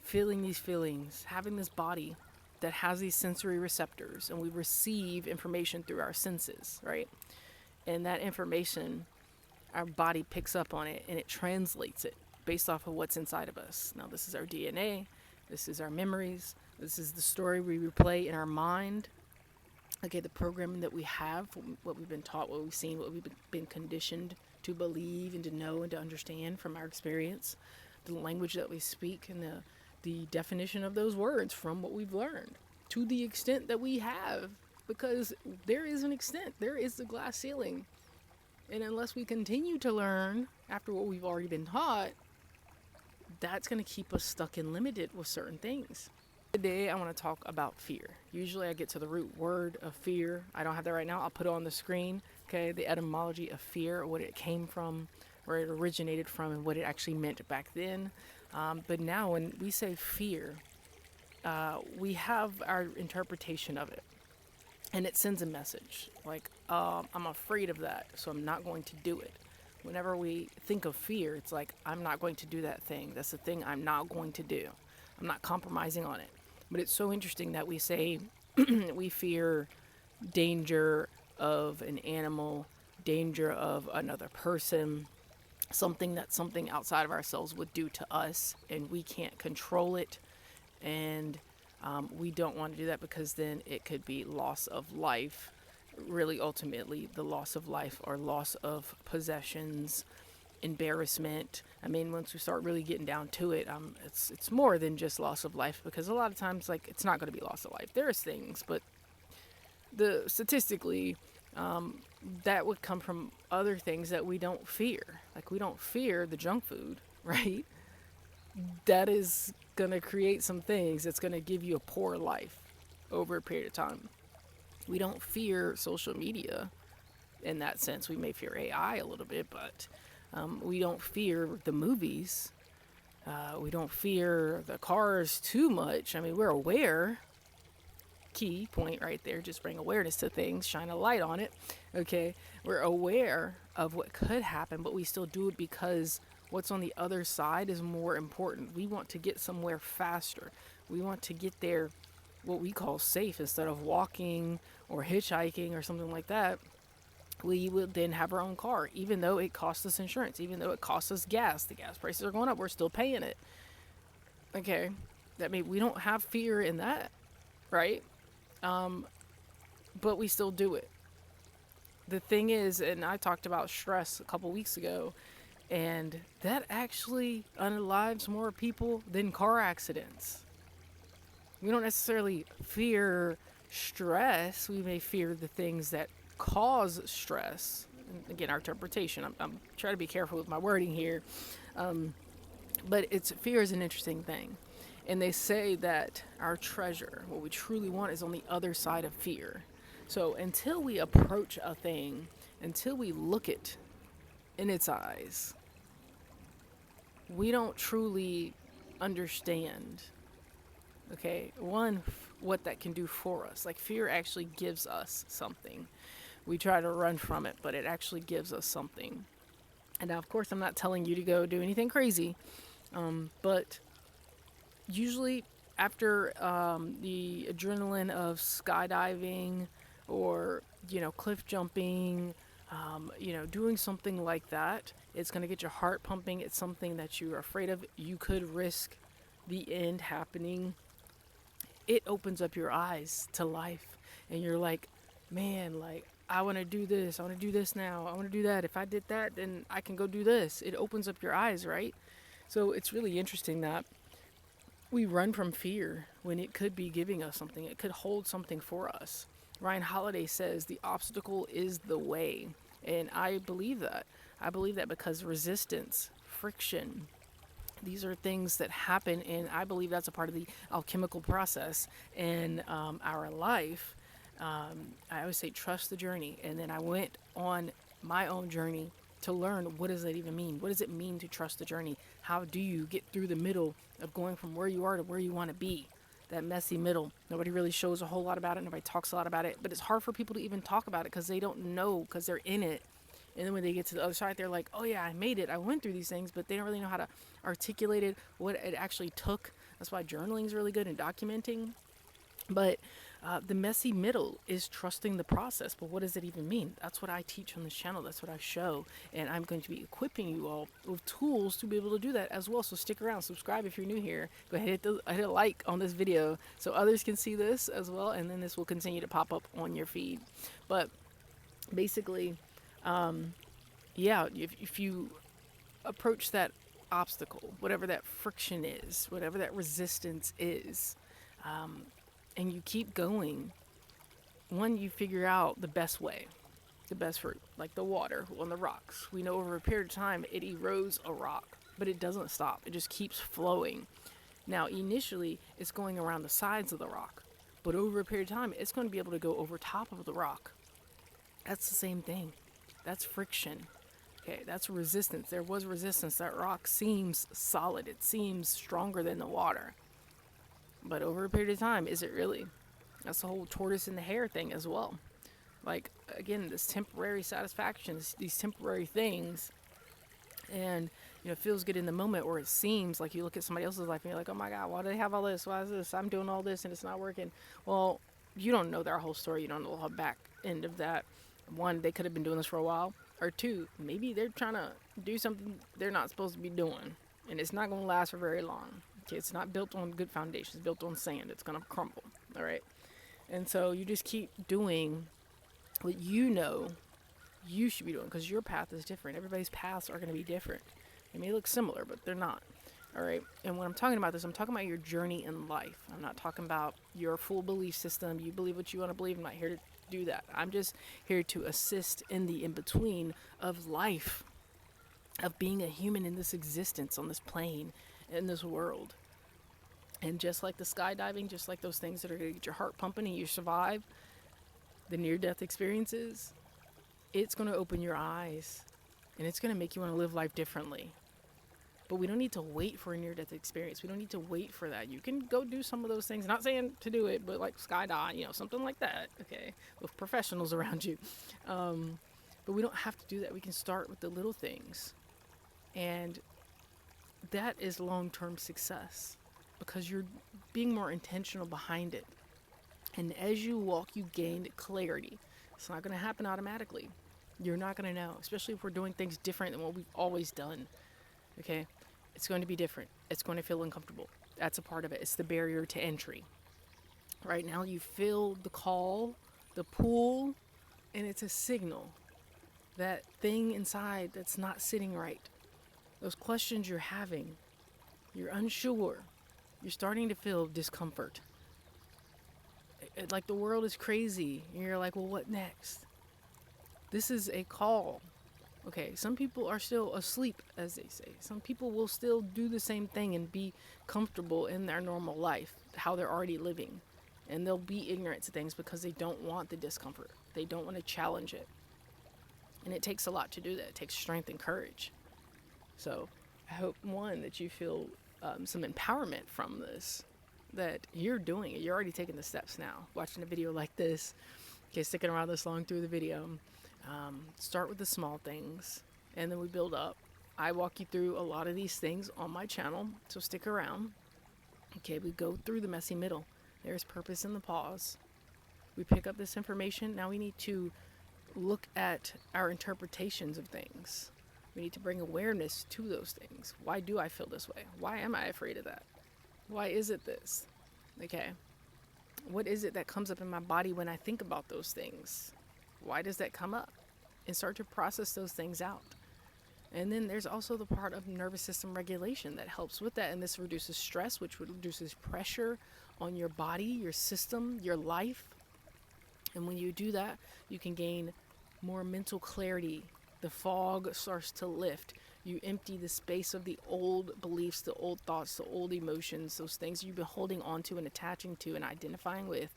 feeling these feelings, having this body that has these sensory receptors, and we receive information through our senses, right? And that information, our body picks up on it and it translates it based off of what's inside of us. Now, this is our DNA, this is our memories, this is the story we replay in our mind. Okay, the programming that we have, what we've been taught, what we've seen, what we've been conditioned to believe and to know and to understand from our experience, the language that we speak, and the definition of those words from what we've learned to the extent that we have, because there is an extent, there is the glass ceiling. And unless we continue to learn after what we've already been taught, that's going to keep us stuck and limited with certain things. Today, I want to talk about fear. Usually, I get to the root word of fear. I don't have that right now. I'll put it on the screen. Okay, the etymology of fear, what it came from, where it originated from, and what it actually meant back then. But now, when we say fear, we have our interpretation of it, and it sends a message like, I'm afraid of that, so I'm not going to do it. Whenever we think of fear, it's like, I'm not going to do that thing. That's the thing I'm not going to do. I'm not compromising on it. But it's so interesting that we say we fear danger of an animal, danger of another person, something that something outside of ourselves would do to us, and we can't control it. And we don't want to do that, because then it could be loss of life, really ultimately the loss of life or loss of possessions, embarrassment. I mean, once we start really getting down to it, it's more than just loss of life, because a lot of times, like, it's not going to be loss of life. There's things, but the statistically, that would come from other things that we don't fear. Like, we don't fear the junk food, right? That is going to create some things that's going to give you a poor life over a period of time. We don't fear social media in that sense. We may fear AI a little bit, but we don't fear the movies. We don't fear the cars too much. I mean, we're aware. Key point right there. Just bring awareness to things. Shine a light on it. Okay. We're aware of what could happen, but we still do it because what's on the other side is more important. We want to get somewhere faster. We want to get there what we call safe, instead of walking or hitchhiking or something like that. We would then have our own car, even though it costs us insurance, even though it costs us gas. The gas prices are going up. We're still paying it. Okay. That means we don't have fear in that, right? But we still do it. The thing is, and I talked about stress a couple weeks ago, and that actually unalives more people than car accidents. We don't necessarily fear stress. We may fear the things that cause stress. And again, our interpretation. I'm trying to be careful with my wording here. But fear is an interesting thing. And they say that our treasure, what we truly want, is on the other side of fear. So until we approach a thing, until we look it in its eyes, we don't truly understand, okay, one, what that can do for us. Like, fear actually gives us something. We try to run from it, but it actually gives us something. And now, of course, I'm not telling you to go do anything crazy, but usually after the adrenaline of skydiving or, cliff jumping, doing something like that, it's going to get your heart pumping. It's something that you're afraid of. You could risk the end happening. It opens up your eyes to life, and you're like, man, like, I want to do this. I want to do this now. I want to do that. If I did that, then I can go do this. It opens up your eyes, right? So it's really interesting that we run from fear when it could be giving us something. It could hold something for us. Ryan Holiday says the obstacle is the way. And I believe that. I believe that because resistance, friction, these are things that happen, and I believe that's a part of the alchemical process in our life. I always say trust the journey, and then I went on my own journey to learn, what does that even mean? What does it mean to trust the journey? How do you get through the middle of going from where you are to where you want to be? That messy middle. Nobody really shows a whole lot about it. Nobody talks a lot about it, but it's hard for people to even talk about it because they don't know, because they're in it. And then when they get to the other side, they're like, oh yeah, I made it. I went through these things, but they don't really know how to articulate it, what it actually took, That's why journaling is really good and documenting. But the messy middle is trusting the process. But what does it even mean? That's what I teach on this channel. That's what I show. And I'm going to be equipping you all with tools to be able to do that as well. So stick around, subscribe if you're new here. Go ahead, hit a like on this video so others can see this as well. And then this will continue to pop up on your feed. But basically, yeah, if you approach that obstacle, whatever that friction is, whatever that resistance is, and you keep going, one, you figure out the best way, the best route, like the water on the rocks. We know over a period of time it erodes a rock, but it doesn't stop. It just keeps flowing. Now, initially, it's going around the sides of the rock, but over a period of time, it's going to be able to go over top of the rock. That's the same thing. That's friction. Okay, that's resistance. There was resistance. That rock seems solid. It seems stronger than the water. But over a period of time, is it really? That's the whole tortoise and the hare thing as well. Like, again, this temporary satisfaction, these temporary things. And, it feels good in the moment, or it seems like you look at somebody else's life and you're like, oh my God, why do they have all this? Why is this? I'm doing all this and it's not working. Well, you don't know their whole story. You don't know the whole back end of that. One, they could have been doing this for a while. Or two, maybe they're trying to do something they're not supposed to be doing. And it's not going to last for very long. Okay, it's not built on good foundations. It's built on sand. It's going to crumble. All right. And so you just keep doing what you know you should be doing, because your path is different. Everybody's paths are going to be different. They may look similar, but they're not. All right. And when I'm talking about this, I'm talking about your journey in life. I'm not talking about your full belief system. You believe what you want to believe. I'm not here to do that. I'm just here to assist in the in-between of life, of being a human in this existence, on this plane, in this world. And just like the skydiving, just like those things that are going to get your heart pumping and you survive the near-death experiences, it's going to open your eyes and it's going to make you want to live life differently. But we don't need to wait for a near-death experience. We don't need to wait for that. You can go do some of those things. Not saying to do it, but like skydive, something like that, okay, with professionals around you. But we don't have to do that. We can start with the little things. And that is long-term success, because you're being more intentional behind it. And as you walk, you gain clarity. It's not going to happen automatically. You're not going to know, especially if we're doing things different than what we've always done. Okay? It's going to be different. It's going to feel uncomfortable. That's a part of it. It's the barrier to entry. Right now, you feel the call, the pull, and it's a signal. That thing inside that's not sitting right. Those questions you're having, you're unsure. You're starting to feel discomfort. Like the world is crazy. And you're like, well, what next? This is a call. Okay, some people are still asleep, as they say. Some people will still do the same thing and be comfortable in their normal life, how they're already living. And they'll be ignorant to things because they don't want the discomfort. They don't want to challenge it. And it takes a lot to do that. It takes strength and courage. So I hope, one, that you feel some empowerment from this, that you're doing it. You're already taking the steps now. Watching a video like this, okay, sticking around this long through the video. Start with the small things, and then we build up. I walk you through a lot of these things on my channel, so stick around. Okay, we go through the messy middle. There's purpose in the pause. We pick up this information. Now we need to look at our interpretations of things. We need to bring awareness to those things. Why do I feel this way? Why am I afraid of that? Why is it this? Okay. What is it that comes up in my body when I think about those things? Why does that come up? And start to process those things out. And then there's also the part of nervous system regulation that helps with that. And this reduces stress, which reduces pressure on your body, your system, your life. And when you do that, you can gain more mental clarity. The fog starts to lift. You empty the space of the old beliefs, the old thoughts, the old emotions, those things you've been holding on to and attaching to and identifying with.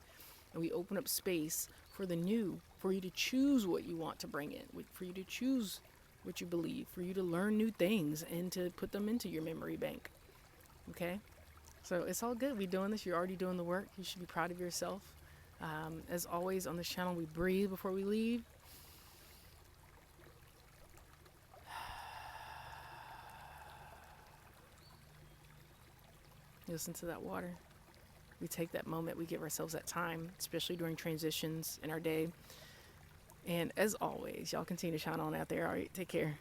And we open up space for the new, for you to choose what you want to bring in, for you to choose what you believe, for you to learn new things and to put them into your memory bank. Okay? So it's all good. We're doing this. You're already doing the work. You should be proud of yourself. As always, on this channel, we breathe before we leave. Listen to that water. We take that moment, we give ourselves that time, especially during transitions in our day. And as always, y'all continue to shine on out there. All right, take care.